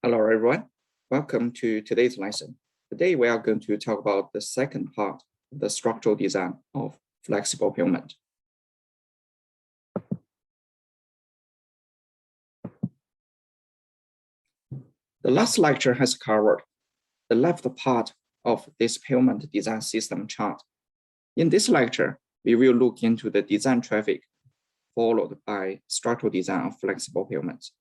Hello, everyone. Welcome to today's lesson. Today, we are going to talk about the second part of the structural design of flexible pavement. The last lecture has covered the left part of this pavement design system chart. In this lecture, we will look into the design traffic followed by structural design of flexible pavements.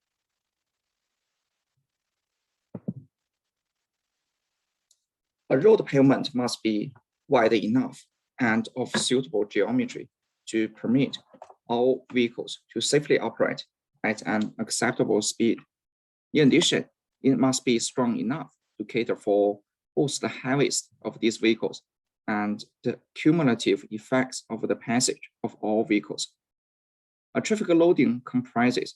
A road pavement must be wide enough and of suitable geometry to permit all vehicles to safely operate at an acceptable speed. In addition, it must be strong enough to cater for both the heaviest of these vehicles and the cumulative effects of the passage of all vehicles. A traffic loading comprises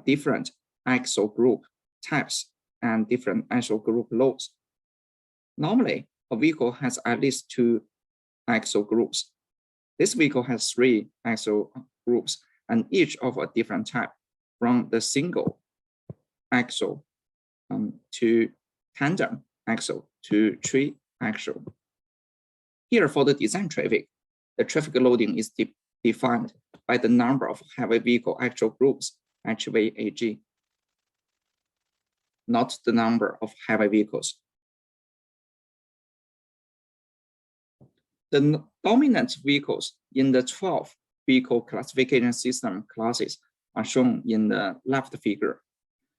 different axle group types and different axle group loads. Normally, a vehicle has at least 2 axle groups. This vehicle has 3 axle groups, and each of a different type, from the single axle to tandem axle to tri-axle. Here, for the design traffic, the traffic loading is defined by the number of heavy vehicle axle groups, HVAG, not the number of heavy vehicles. The dominant vehicles in the 12 vehicle classification system classes are shown in the left figure.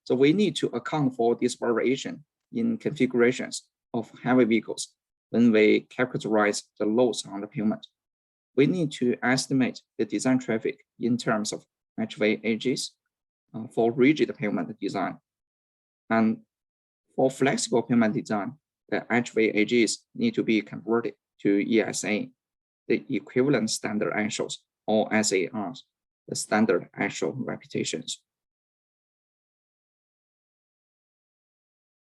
So we need to account for this variation in configurations of heavy vehicles when we characterize the loads on the pavement. We need to estimate the design traffic in terms of HVAGs for rigid pavement design. And for flexible pavement design, the HVAGs need to be converted to ESA, the equivalent standard axles, or SARs, the standard axle reputations.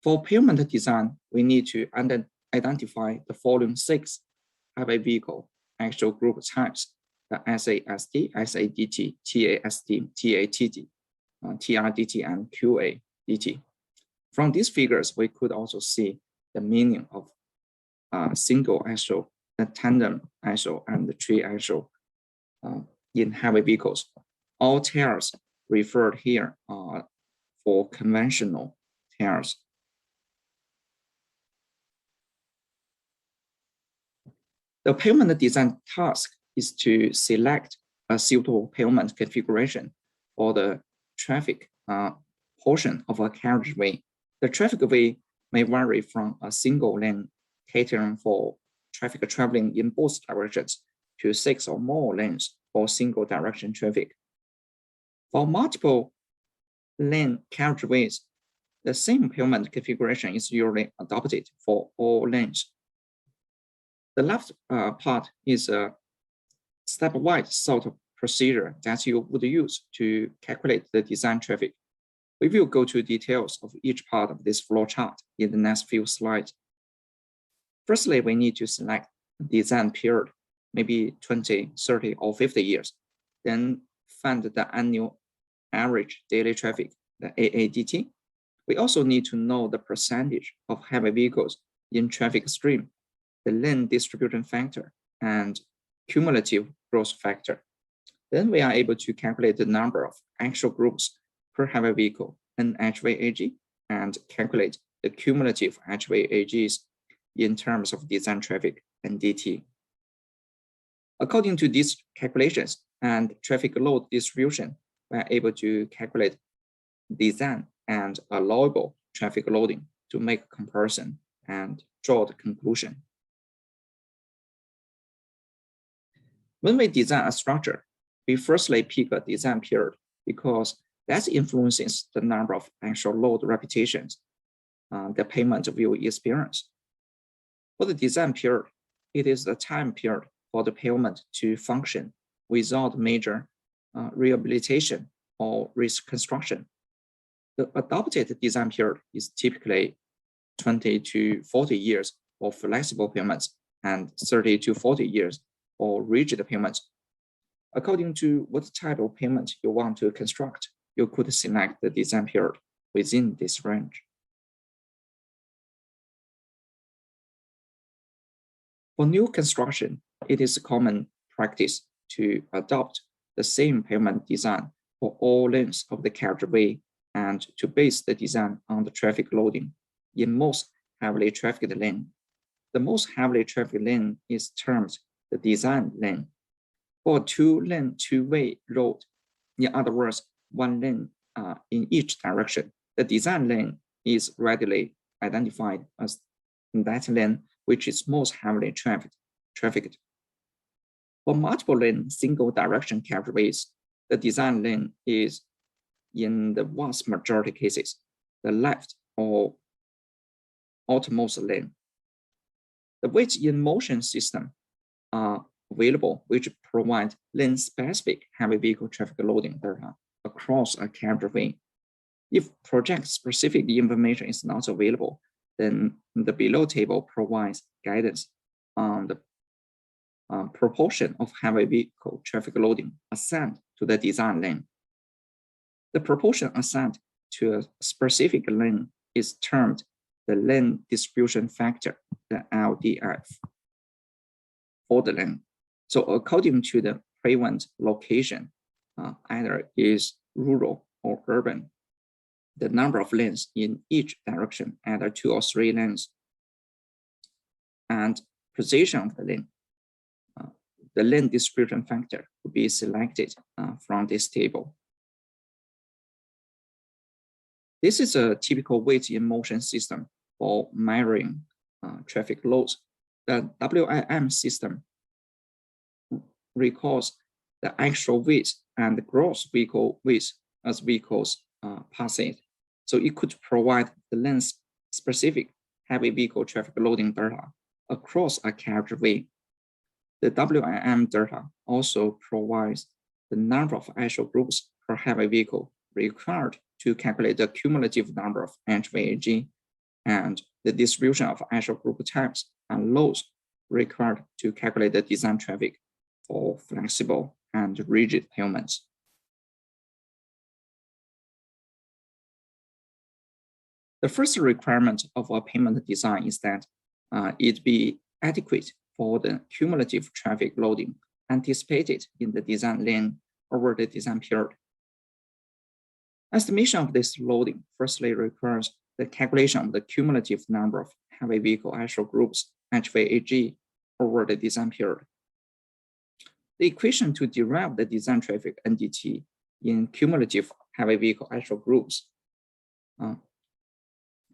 For pavement design, we need to identify the following 6 heavy vehicle axle group types: the SASD, SADT, TASD, TATD, TRDT, and QADT. From these figures, we could also see the meaning of single axle, the tandem axle, and the tri-axle in heavy vehicles. All tires referred here are for conventional tires. The pavement design task is to select a suitable pavement configuration for the traffic portion of a carriageway. The traffic way may vary from a single lane catering for traffic traveling in both directions to 6 or more lanes for single direction traffic. For multiple lane carriageways, the same pavement configuration is usually adopted for all lanes. The left part is a stepwise sort of procedure that you would use to calculate the design traffic. We will go to details of each part of this flowchart in the next few slides. Firstly, we need to select a design period, maybe 20, 30, or 50 years. Then find the annual average daily traffic, the AADT. We also need to know the percentage of heavy vehicles in traffic stream, the lane distribution factor, and cumulative growth factor. Then we are able to calculate the number of axle groups per heavy vehicle, NHVAG, and calculate the cumulative HVAGs in terms of design traffic, NDT. According to these calculations and traffic load distribution, we are able to calculate design and allowable traffic loading to make a comparison and draw the conclusion. When we design a structure, we firstly pick a design period because that influences the number of actual load repetitions the pavement will experience. For the design period, it is the time period for the pavement to function without major rehabilitation or reconstruction. The adopted design period is typically 20 to 40 years for flexible pavements and 30 to 40 years for rigid pavements. According to what type of pavement you want to construct, you could select the design period within this range. For new construction, it is a common practice to adopt the same pavement design for all lanes of the carriageway and to base the design on the traffic loading in most heavily trafficked lane. The most heavily trafficked lane is termed the design lane. For a two-lane two-way road, in other words, one lane in each direction, the design lane is readily identified as that lane which is most heavily trafficked. For multiple lane single direction carriageways, the design lane is, in the vast majority cases, the left or outermost lane. The weight in motion system are available, which provide lane-specific heavy vehicle traffic loading data across a carriageway. If project-specific information is not available, then the below table provides guidance on the proportion of heavy vehicle traffic loading assigned to the design lane. The proportion assigned to a specific lane is termed the lane distribution factor, the LDF, for the lane. So according to the pavement location, either is rural or urban, the number of lanes in each direction, either 2 or 3 lanes, and position of the lane, the lane distribution factor will be selected from this table. This is a typical weight in motion system for measuring traffic loads. The WIM system records the actual weight and the gross vehicle weight as vehicles pass it. So it could provide the lane-specific heavy vehicle traffic loading data across a carriageway. The WIM data also provides the number of actual groups per heavy vehicle required to calculate the cumulative number of HVAG and the distribution of actual group types and loads required to calculate the design traffic for flexible and rigid pavements. The first requirement of a pavement design is that it be adequate for the cumulative traffic loading anticipated in the design lane over the design period. Estimation of this loading firstly requires the calculation of the cumulative number of heavy vehicle actual groups, HVAG, over the design period. The equation to derive the design traffic NDT in cumulative heavy vehicle actual groups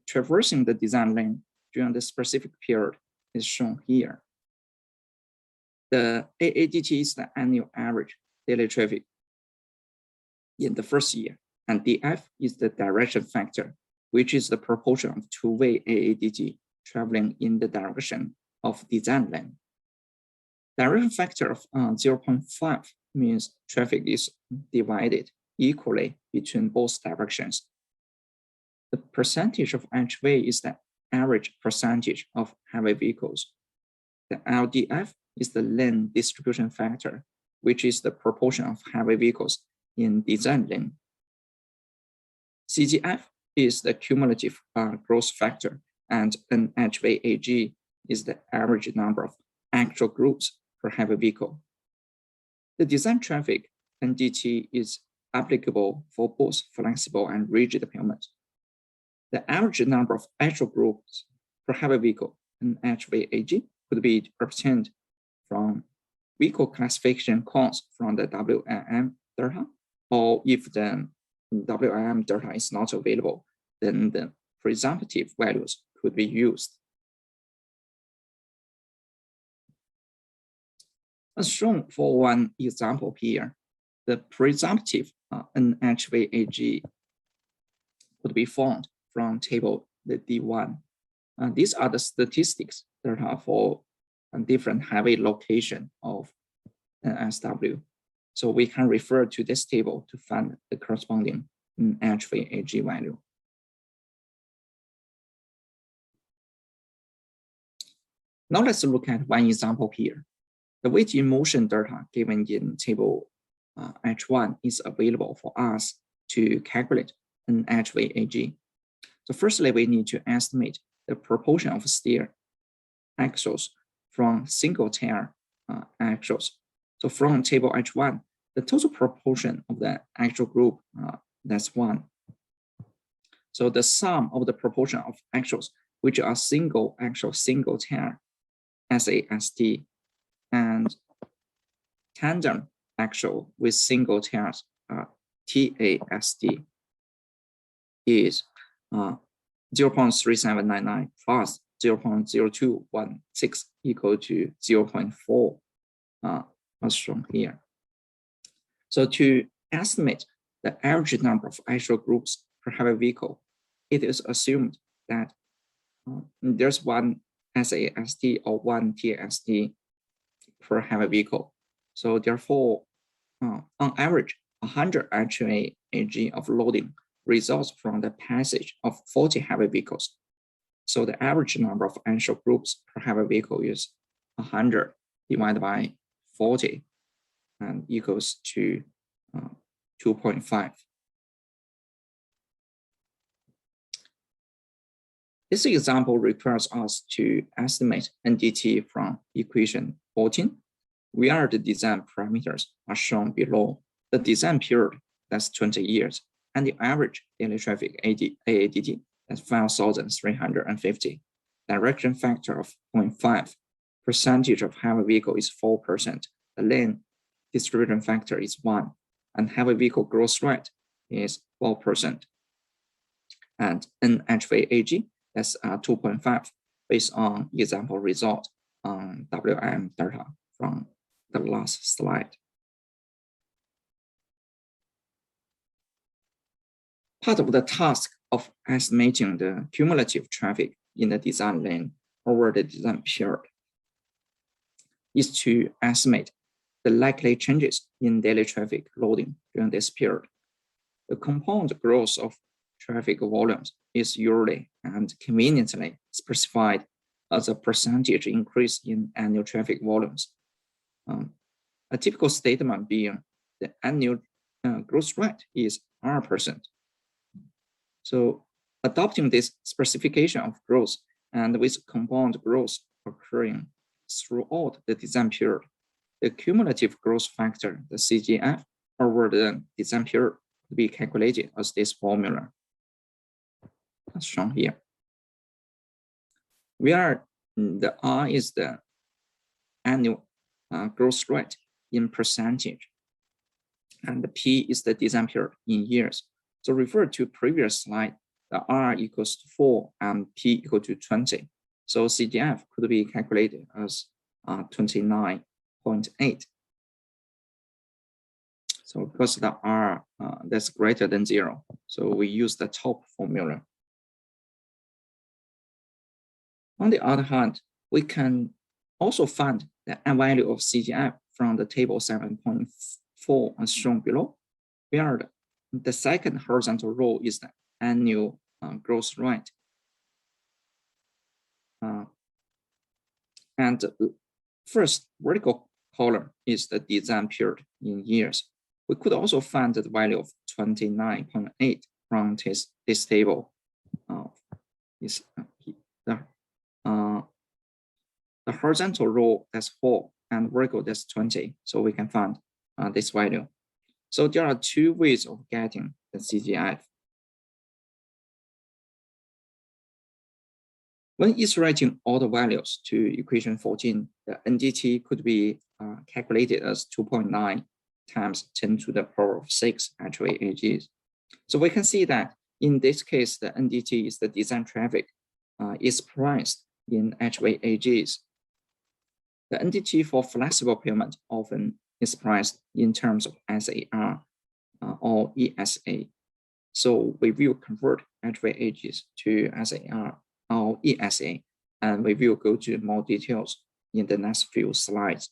traversing the design lane during the specific period is shown here. The AADT is the annual average daily traffic in the first year, and DF is the direction factor, which is the proportion of two-way AADT traveling in the direction of design lane. Direction factor of 0.5 means traffic is divided equally between both directions. The percentage of HV is the average percentage of heavy vehicles. The LDF is the lane distribution factor, which is the proportion of heavy vehicles in design lane. CGF is the cumulative growth factor, and NHVAG is the average number of actual groups per heavy vehicle. The design traffic NDT is applicable for both flexible and rigid pavement. The average number of actual groups per heavy vehicle NHVAG could be obtained from vehicle classification codes from the WIM data, or if the WIM data is not available, then the presumptive values could be used. As shown for one example here, the presumptive NHVAG could be found from table the D1. These are the statistics that are for a different heavy location of NSW. So we can refer to this table to find the corresponding HVAG value. Now let's look at one example here. The weight in motion data given in table H1 is available for us to calculate an HVAG. So firstly, we need to estimate the proportion of steer axles from single tier actuals. So from table H1, the total proportion of the actual group, that's 1. So the sum of the proportion of actuals which are single actual single tier SAST and tandem actual with single tiers TAST is 0.3799 plus 0.0216 equal to 0.4 as shown here. So to estimate the average number of actual groups per heavy vehicle, it is assumed that there's one SAST or one TAST per heavy vehicle. So therefore, on average, 100 HVAG of loading results from the passage of 40 heavy vehicles. So the average number of actual groups per heavy vehicle is 100 divided by 40 and equals to 2.5. This example requires us to estimate NDT from equation 14, where the design parameters are shown below. The design period, that's 20 years, and the average daily traffic AADT, that's 5,350. Direction factor of 0.5. Percentage of heavy vehicle is 4%. The lane distribution factor is 1. And heavy vehicle growth rate is 4%. And NHVAG, that's 2.5, based on example result on WM data from the last slide. Part of the task of estimating the cumulative traffic in the design lane over the design period is to estimate the likely changes in daily traffic loading during this period. The compound growth of traffic volumes is usually and conveniently specified as a percentage increase in annual traffic volumes. A typical statement being the annual growth rate is R%. So adopting this specification of growth and with compound growth occurring throughout the design period, the cumulative growth factor, the CGF, over the design period to be calculated as this formula, as shown here. Where the R is the annual growth rate in percentage, and the P is the design period in years. So refer to previous slide, the R equals to 4 and P equal to 20. So CGF could be calculated as 29.8. So because the R that's greater than 0, so we use the top formula. On the other hand, we can also find the value of CGF from the table 7.4 as shown below, where the second horizontal row is the annual growth rate. And first vertical column is the design period in years. We could also find the value of 29.8 from this table. The horizontal row, that's 4, and vertical, that's 20. So we can find this value. So there are two ways of getting the CGF. When iterating all the values to equation 14, the NDT could be calculated as 2.9 times 10 to the power of 6 HVAGs. So we can see that in this case, the NDT is the design traffic is priced in HVAGs. The NDT for flexible payment often is priced in terms of SAR or ESA. So we will convert HVAGs to SAR or ESA, and we will go to more details in the next few slides.